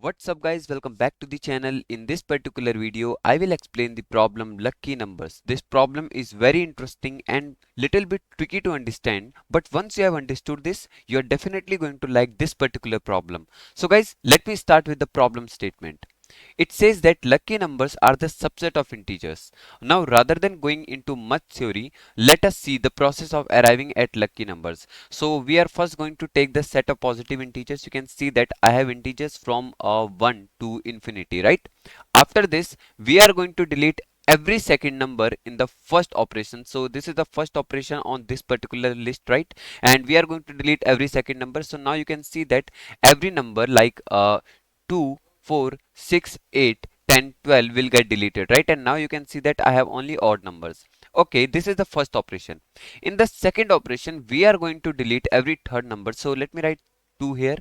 What's up guys, welcome back to the channel. In this particular video I will explain the problem lucky numbers. This problem is very interesting and little bit tricky to understand, but once you have understood this you are definitely going to like this particular problem. So guys, let me start with the problem statement. It says that lucky numbers are the subset of integers. Now rather than going into much theory, let us see the process of arriving at lucky numbers. So we are first going to take the set of positive integers. You can see that I have integers from 1 to infinity, right? After this, we are going to delete every second number in the first operation. So this is the first operation on this particular list, right? And we are going to delete every second number. So now you can see that every number like 2, 4, 6, 8, 10, 12 will get deleted, right? And now you can see that I have only odd numbers. Okay, this is the first operation. In the second operation, we are going to delete every third number. So let me write 2 here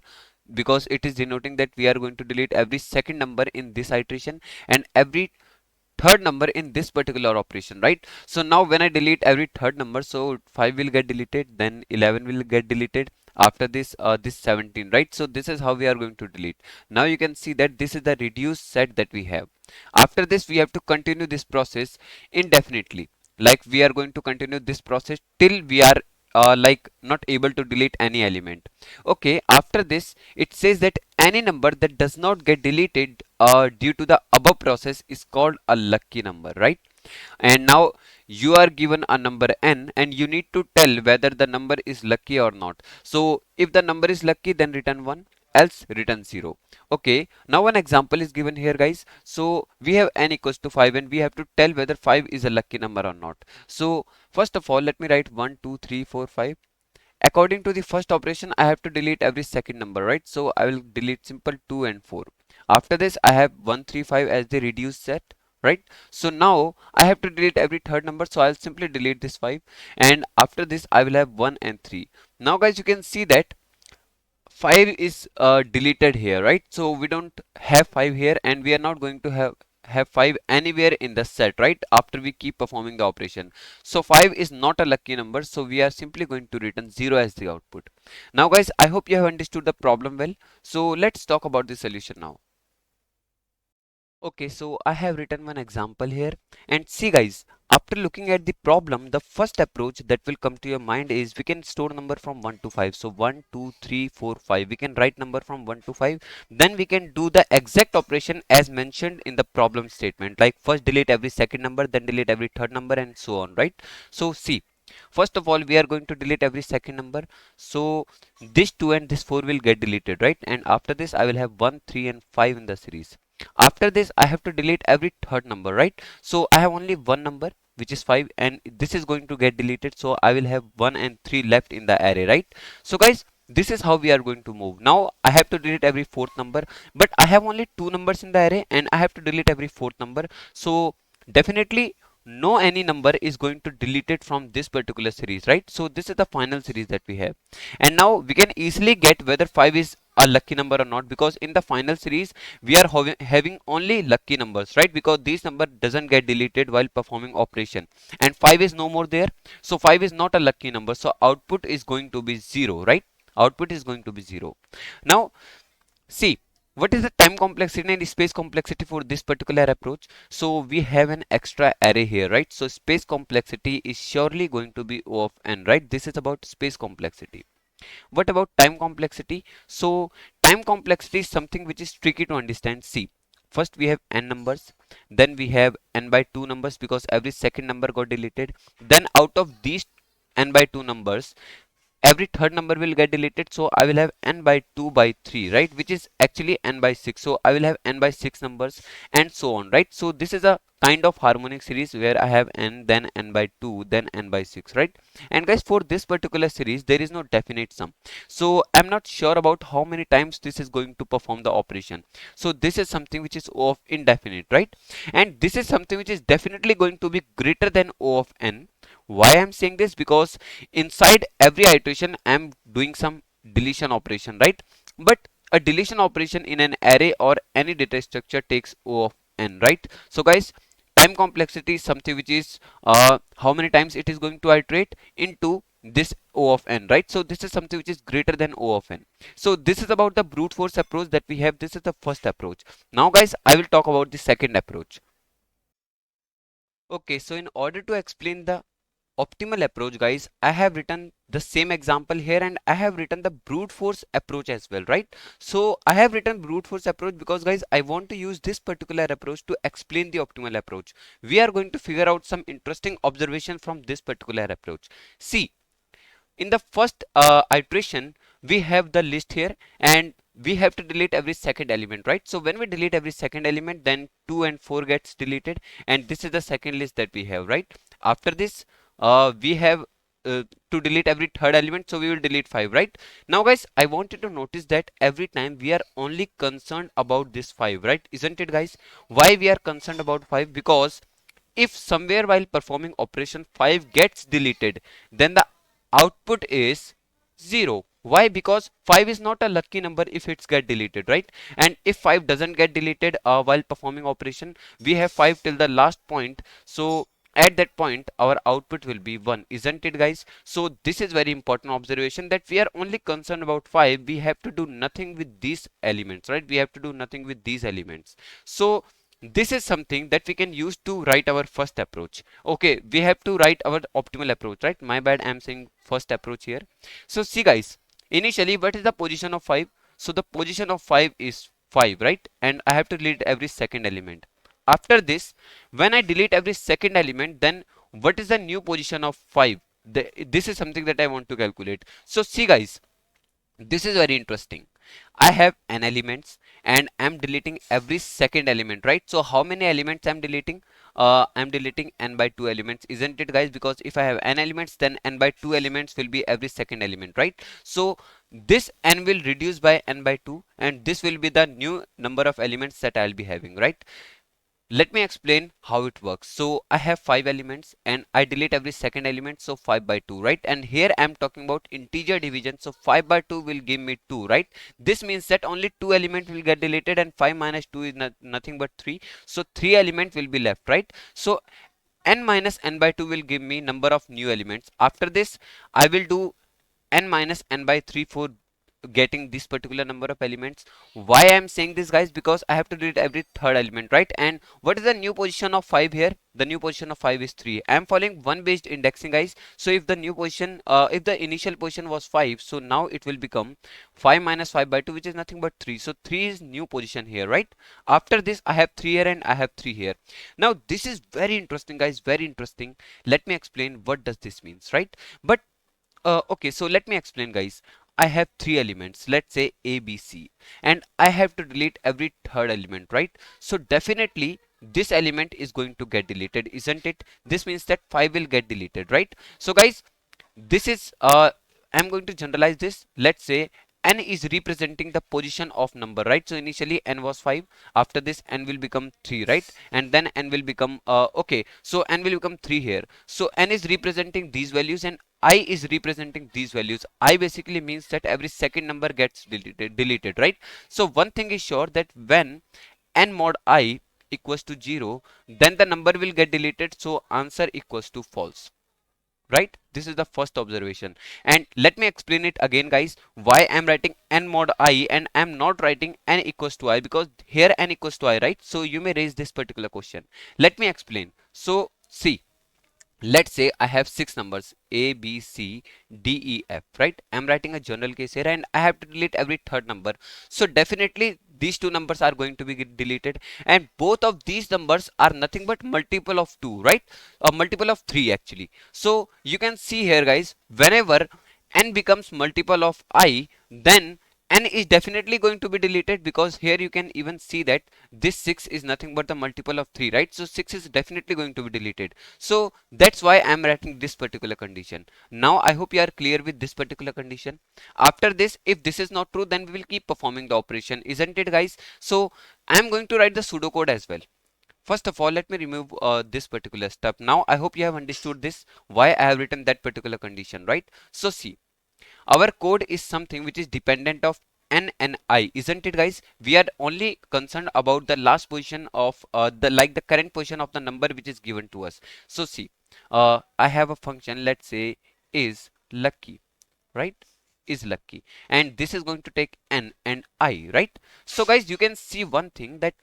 because it is denoting that we are going to delete every second number in this iteration and every third number in this particular operation, right? So now when I delete every third number, so 5 will get deleted, then 11 will get deleted, after this this 17, right? So this is how we are going to delete. Now you can see that this is the reduced set that we have. After this we have to continue this process indefinitely, like we are going to continue this process till we are like not able to delete any element. Okay, after this it says that any number that does not get deleted due to the above process is called a lucky number, right? And now you are given a number n and you need to tell whether the number is lucky or not. So if the number is lucky, then return 1, else return 0. Okay, now one example is given here guys. So we have n equals to 5 and we have to tell whether 5 is a lucky number or not. So first of all, let me write 1, 2, 3, 4, 5. According to the first operation, I have to delete every second number, right? So I will delete simple 2 and 4. After this, I have 1, 3, 5 as the reduced set, right? So now I have to delete every third number. So I'll simply delete this 5. And after this, I will have 1 and 3. Now guys, you can see that 5 is deleted here, right? So we don't have 5 here and we are not going to have 5 anywhere in the set, right? After we keep performing the operation. So 5 is not a lucky number. So we are simply going to return 0 as the output. Now guys, I hope you have understood the problem well. So let's talk about the solution now. Okay, so I have written one example here and see guys, after looking at the problem, the first approach that will come to your mind is we can store number from 1 to 5. So 1, 2, 3, 4, 5. We can write number from 1 to 5. Then we can do the exact operation as mentioned in the problem statement. Like first delete every second number, then delete every third number and so on, right? So see, first of all, we are going to delete every second number. So this 2 and this 4 will get deleted, right? And after this, I will have 1, 3 and 5 in the series. After this, I have to delete every third number, right? So I have only one number, which is 5, and this is going to get deleted. So I will have 1 and 3 left in the array, right? So guys, this is how we are going to move. Now I have to delete every fourth number, but I have only 2 numbers in the array and I have to delete every fourth number. So definitely no any number is going to delete it from this particular series, right? So this is the final series that we have. And now we can easily get whether 5 is a lucky number or not, because in the final series we are having only lucky numbers, right? Because this number doesn't get deleted while performing operation and 5 is no more there. So 5 is not a lucky number. So output is going to be 0, right? Output is going to be 0. Now see, what is the time complexity and space complexity for this particular approach? So we have an extra array here, right? So space complexity is surely going to be O of n, right? This is about space complexity. What about time complexity? So time complexity is something which is tricky to understand. See, first we have n numbers, then we have n by 2 numbers because every second number got deleted. Then out of these n by 2 numbers, every third number will get deleted. So I will have n by 2 by 3, right? Which is actually n by 6. So I will have n by 6 numbers and so on, right? So this is a kind of harmonic series where I have n, then n by 2, then n by 6, right? And guys, for this particular series, there is no definite sum. So I'm not sure about how many times this is going to perform the operation. So this is something which is O of indefinite, right? And this is something which is definitely going to be greater than O of n. Why I'm saying this? Because inside every iteration I'm doing some deletion operation, right? But a deletion operation in an array or any data structure takes O of n, right? So guys, time complexity is something which is how many times it is going to iterate into this O of n, right? So this is something which is greater than O of n. So this is about the brute force approach that we have. This is the first approach. Now guys, I will talk about the second approach. Okay, so in order to explain the optimal approach, guys, I have written the same example here, and I have written the brute force approach as well, right? So I have written brute force approach because, guys, I want to use this particular approach to explain the optimal approach. We are going to figure out some interesting observation from this particular approach. See, in the first iteration, we have the list here, and we have to delete every second element, right? So when we delete every second element, then 2 and 4 gets deleted, and this is the second list that we have, right? After this, we have to delete every third element, so we will delete 5, right? Now guys, I want you to notice that every time we are only concerned about this 5, right? Isn't it, guys? Why we are concerned about 5? Because if somewhere while performing operation 5 gets deleted, then the output is 0. Why? Because 5 is not a lucky number if it's get deleted, right? And if 5 doesn't get deleted while performing operation, we have 5 till the last point. So at that point our output will be 1, isn't it, guys? So this is very important observation, that we are only concerned about 5. We have to do nothing with these elements, right? We have to do nothing with these elements. So this is something that we can use to write our first approach. Okay, we have to write our optimal approach, right? My bad, I'm saying first approach here. So see guys, initially what is the position of 5? So the position of 5 is 5, right? And I have to delete every second element. After this, when I delete every second element, then what is the new position of 5? This is something that I want to calculate. So see guys, this is very interesting. I have n elements and I'm deleting every second element, right? So how many elements I'm deleting? I'm deleting n by 2 elements, isn't it, guys? Because if I have n elements, then n by 2 elements will be every second element, right? So this n will reduce by n by 2, and this will be the new number of elements that I'll be having, right? Let me explain how it works. So I have 5 elements and I delete every second element, so 5 by 2, right? And here I'm talking about integer division, so 5 by 2 will give me 2, right? This means that only 2 elements will get deleted, and 5 minus 2 is nothing but 3, so 3 elements will be left, right? So n minus n by 2 will give me number of new elements. After this, I will do n minus n by 3 for getting this particular number of elements. Why I am saying this, guys? Because I have to delete every third element, right? And what is the new position of 5 here? The new position of 5 is 3. I am following one based indexing, guys. So if the new position, if the initial position was 5, so now it will become 5 minus 5 by 2, which is nothing but 3. So 3 is new position here, right? After this, I have 3 here and I have 3 here. Now this is very interesting, guys, very interesting. Let me explain what does this means, right? But okay, so let me explain, guys. I have 3 elements, let's say A, B, C, and I have to delete every third element, right? So definitely this element is going to get deleted, isn't it? This means that 5 will get deleted, right? So guys, this is I'm going to generalize this. Let's say n is representing the position of number, right? So initially n was 5, after this n will become 3, right? And then n will become okay, so n will become 3 here. So n is representing these values and I is representing these values. I basically means that every second number gets deleted, right? So one thing is sure, that when n mod I equals to 0, then the number will get deleted, so answer equals to false, right? This is the first observation. And let me explain it again, guys, why I'm writing n mod I and I'm not writing n equals to I, because here n equals to I, right? So you may raise this particular question. Let me explain. So see, let's say I have 6 numbers A, B, C, D, E, F, right? I'm writing a general case here and I have to delete every third number. So definitely these two numbers are going to be deleted, and both of these numbers are nothing but multiple of 2, right? A multiple of 3 actually. So you can see here, guys, whenever n becomes multiple of I, then n is definitely going to be deleted, because here you can even see that this 6 is nothing but the multiple of 3, right? So 6 is definitely going to be deleted. So that's why I'm writing this particular condition. Now I hope you are clear with this particular condition. After this, if this is not true, then we will keep performing the operation, isn't it, guys? So I'm going to write the pseudocode as well. First of all, let me remove this particular step. Now I hope you have understood this, why I have written that particular condition, right? So see, our code is something which is dependent of n and I, isn't it, guys? We are only concerned about the last position of the current position of the number which is given to us. So see, I have a function, let's say is lucky, right? Is lucky, and this is going to take n and I, right? So guys, you can see one thing, that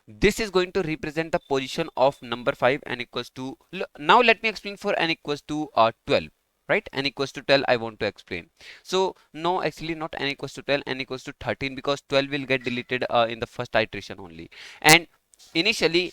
this is going to represent the position of number 5, n equals to, now let me explain for n equals to 12, right? N equals to 12 I want to explain. So no, actually not n equals to 12, n equals to 13, because 12 will get deleted in the first iteration only, and initially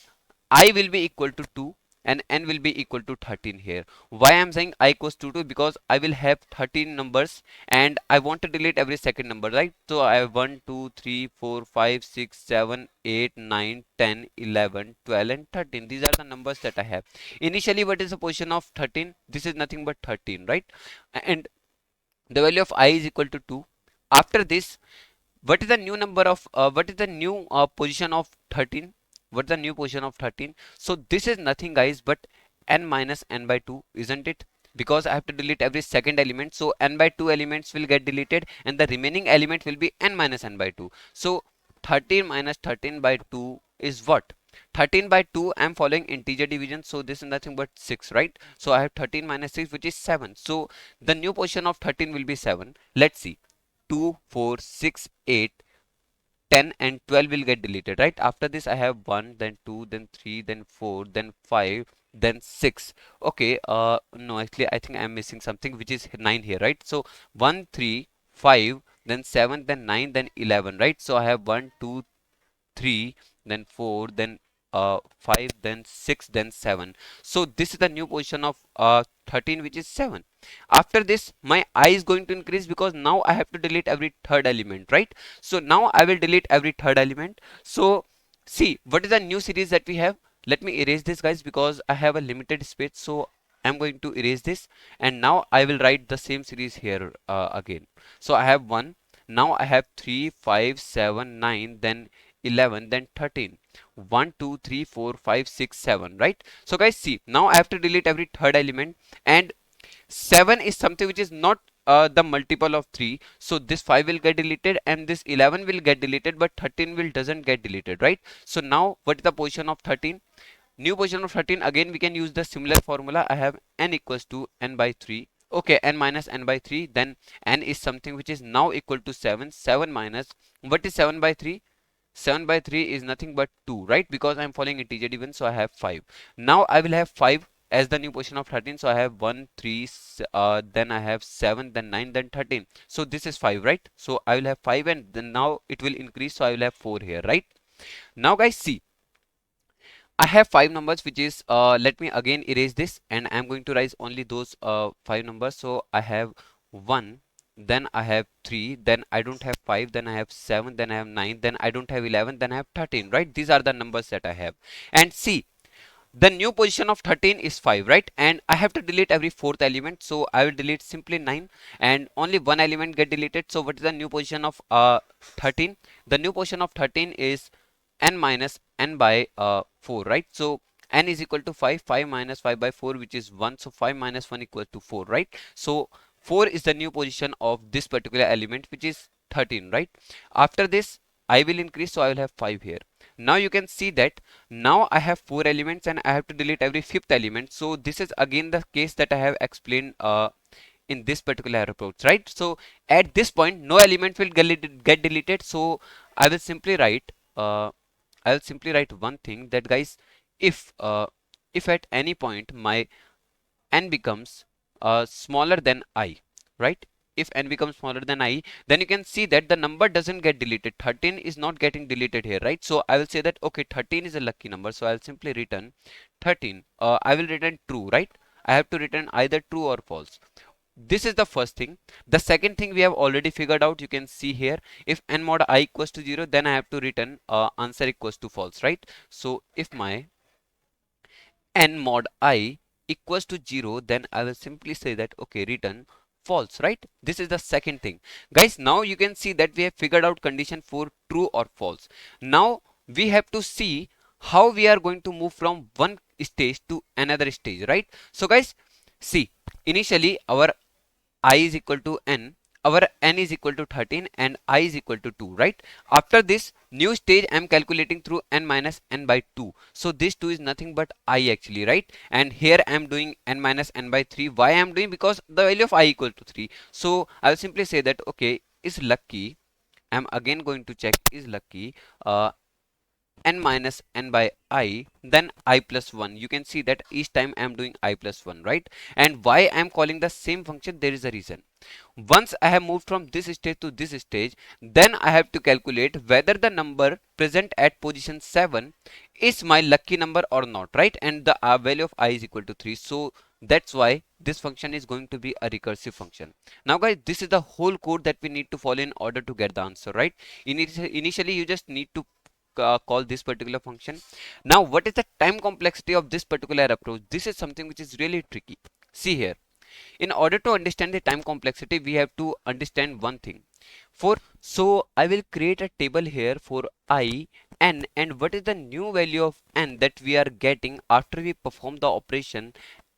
I will be equal to 2 and n will be equal to 13 here. Why I'm saying I equals to 2? Because I will have 13 numbers and I want to delete every second number, right? So I have 1, 2, 3, 4, 5, 6, 7, 8, 9, 10, 11, 12 and 13. These are the numbers that I have. Initially, what is the position of 13? This is nothing but 13, right? And the value of I is equal to 2. After this, what is the new number of what is the new position of 13? What is the new position of 13? So this is nothing guys but n minus n by 2, isn't it? Because I have to delete every second element, so n by 2 elements will get deleted and the remaining element will be n minus n by 2. So 13 minus 13 by 2 is what? 13 by 2, I am following integer division, so this is nothing but 6, right? So I have 13 minus 6, which is 7. So the new position of 13 will be 7. Let's see. 2, 4, 6, 8, 10 and 12 will get deleted, right? After this I have 1, then 2, then 3, then 4, then 5, then 6. Okay, no, actually I think I'm missing something, which is 9 here, right? So 1, 3, 5, then 7, then 9, then 11, right? So I have 1, 2, 3, then 4, then 5, then 6, then 7. So this is the new position of 13, which is 7. After this, my I is going to increase because now I have to delete every third element, right? So now I will delete every third element. So see, what is the new series that we have? Let me erase this guys, because I have a limited space. So I'm going to erase this, and now I will write the same series here again. So I have 1, now I have 3, 5, 7, 9, then 11, then 13. 1, 2, 3, 4, 5, 6, 7, right? So guys, see, now I have to delete every third element, and 7 is something which is not the multiple of 3. So this 5 will get deleted and this 11 will get deleted, but 13 will doesn't get deleted, right? So now what is the position of 13? New position of 13, again we can use the similar formula. I have n equals to n by 3. Okay, n minus n by 3. Then n is something which is now equal to 7. 7 minus, what is 7 by 3? 7 by 3 is nothing but 2, right? Because I'm following integer division, so I have 5. Now I will have 5 as the new position of 13. So I have 1, 3, then I have 7, then 9, then 13. So this is 5, right? So I will have 5 and then now it will increase. So I will have 4 here, right? Now guys, see, I have 5 numbers, which is, let me again erase this and I'm going to write only those 5 numbers. So I have 1, then I have 3, then I don't have 5, then I have 7, then I have 9, then I don't have 11, then I have 13, right? These are the numbers that I have. And see, the new position of 13 is 5, right? And I have to delete every fourth element. So I will delete simply 9 and only one element get deleted. So what is the new position of 13? The new position of 13 is n minus n by 4, right? So n is equal to 5, 5 minus 5 by 4, which is 1. So 5 minus 1 equals to 4, right? So 4 is the new position of this particular element, which is 13, right? After this, I will increase, so I will have 5 here. Now you can see that now I have 4 elements and I have to delete every fifth element. So this is again the case that I have explained in this particular approach, right? So at this point, no element will get deleted. So I will simply write one thing, that guys, if at any point my n becomes smaller than I, right? If n becomes smaller than I, then you can see that the number doesn't get deleted. 13 is not getting deleted here, right? So I will say that, okay, 13 is a lucky number. So I'll simply return 13. I will return true, right? I have to return either true or false. This is the first thing. The second thing we have already figured out. You can see here, if n mod I equals to 0, then I have to return answer equals to false, right? So if my n mod I equals to 0, then I will simply say that, okay, return false, right? This is the second thing. Guys, now you can see that we have figured out condition for true or false. Now we have to see how we are going to move from one stage to another stage, right? So guys, see, initially our I is equal to n. our n is equal to 13 and I is equal to 2, right? After this new stage I am calculating through n minus n by 2. So this 2 is nothing but I actually, right? And here I am doing n minus n by 3. Why I am doing? Because the value of I equal to 3. So I'll simply say that, okay, is lucky. I'm again going to check is lucky n minus n by I, then I plus 1. You can see that each time I am doing I plus 1, right? And why I am calling the same function, there is a reason. Once I have moved from this stage to this stage, then I have to calculate whether the number present at position 7 is my lucky number or not, right? And the value of I is equal to 3. So that's why this function is going to be a recursive function. Now guys, this is the whole code that we need to follow in order to get the answer, right? Initially you just need to call this particular function. Now what is the time complexity of this particular approach? This is something which is really tricky. See here, in order to understand the time complexity, we have to understand one thing. So I will create a table here for I, n, and what is the new value of n that we are getting after we perform the operation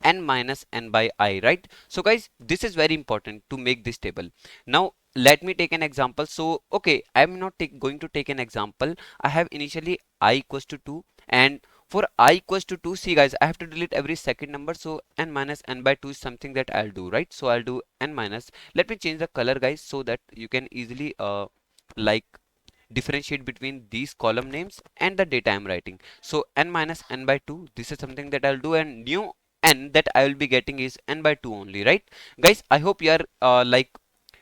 n minus n by I, right? So guys, this is very important to make this table. Now let me take an example. So okay, I am not going to take an example. I have initially I equals to 2, and for I equals to 2, see guys, I have to delete every second number. So n minus n by 2 is something that I'll do, right? So I'll do n minus. Let me change the color guys so that you can easily like differentiate between these column names and the data I'm writing. So n minus n by 2, this is something that I'll do, and new n that I will be getting is n by 2 only, right? Guys, I hope you are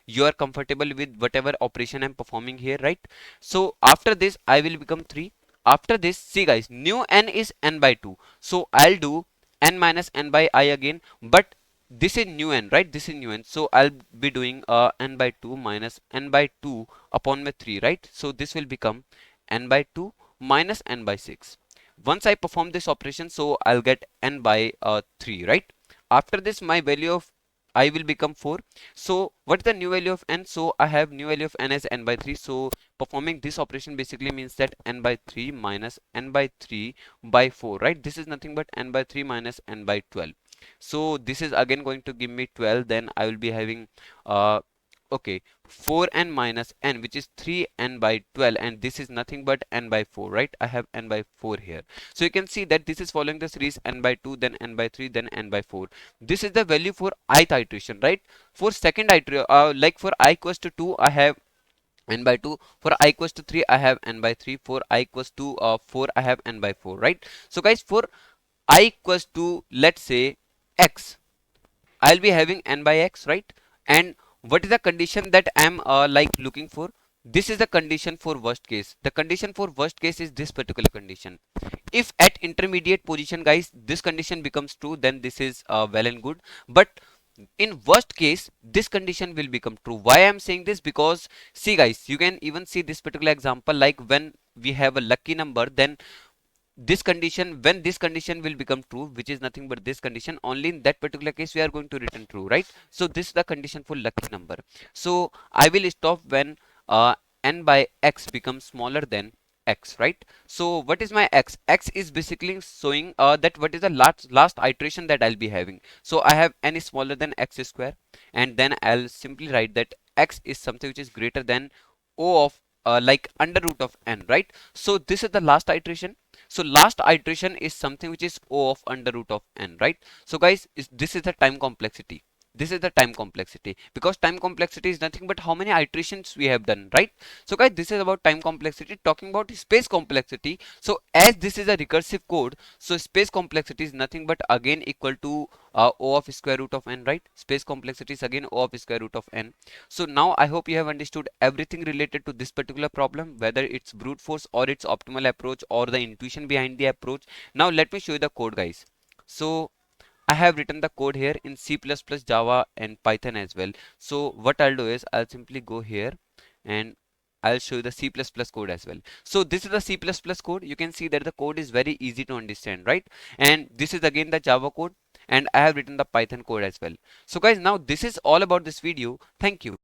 you are comfortable with whatever operation I'm performing here, right? So after this I will become 3. After this, see guys, new n is n by 2. So I'll do n minus n by I again, but this is new n, right? This is new n. So I'll be doing n by 2 minus n by 2 upon my 3, right? So this will become n by 2 minus n by 6. Once I perform this operation, so I'll get n by 3, right? After this, my value of I will become 4. So what is the new value of n? So I have new value of n as n by 3. So performing this operation basically means that n by 3 minus n by 3 by 4, right? This is nothing but n by 3 minus n by 12. So this is again going to give me 12. Then I will be having okay, 4n minus n, which is 3n by 12, and this is nothing but n by 4, right? I have n by 4 here. So you can see that this is following the series n by 2, then n by 3, then n by 4. This is the value for ith iteration, right? For second iteration, like for I equals to 2, I have n by 2. For I equals to 3, I have n by 3. For I equals to 4, I have n by 4, right? So guys, for I equals to, let's say, x, I'll be having n by x, right? And what is the condition that I'm like looking for? This is the condition for worst case. The condition for worst case is this particular condition. If at intermediate position, guys, this condition becomes true, then this is well and good. But in worst case, this condition will become true. Why I'm saying this? Because see guys, you can even see this particular example, like when we have a lucky number, then this condition, when this condition will become true, which is nothing but this condition, only in that particular case we are going to return true, right? So this is the condition for lucky number. So I will stop when n by x becomes smaller than x, right? So what is my x? X is basically showing that what is the last iteration that I'll be having. So I have n is smaller than x square, and then I'll simply write that x is something which is greater than o of like under root of n, right? So this is the last iteration. So last iteration is something which is o of under root of n, right? So guys, this is the time complexity. This is the time complexity, because time complexity is nothing but how many iterations we have done, right? So guys, this is about time complexity. Talking about space complexity, so as this is a recursive code, so space complexity is nothing but again equal to o of square root of n, right? Space complexity is again o of square root of n. So now I hope you have understood everything related to this particular problem, whether it's brute force or its optimal approach or the intuition behind the approach. Now let me show you the code, guys. So I have written the code here in C++, Java and Python as well. So what I'll do is I'll simply go here and I'll show you the C++ code as well. So this is the C++ code. You can see that the code is very easy to understand, right? And this is again the Java code, and I have written the Python code as well. So guys, now this is all about this video. Thank you.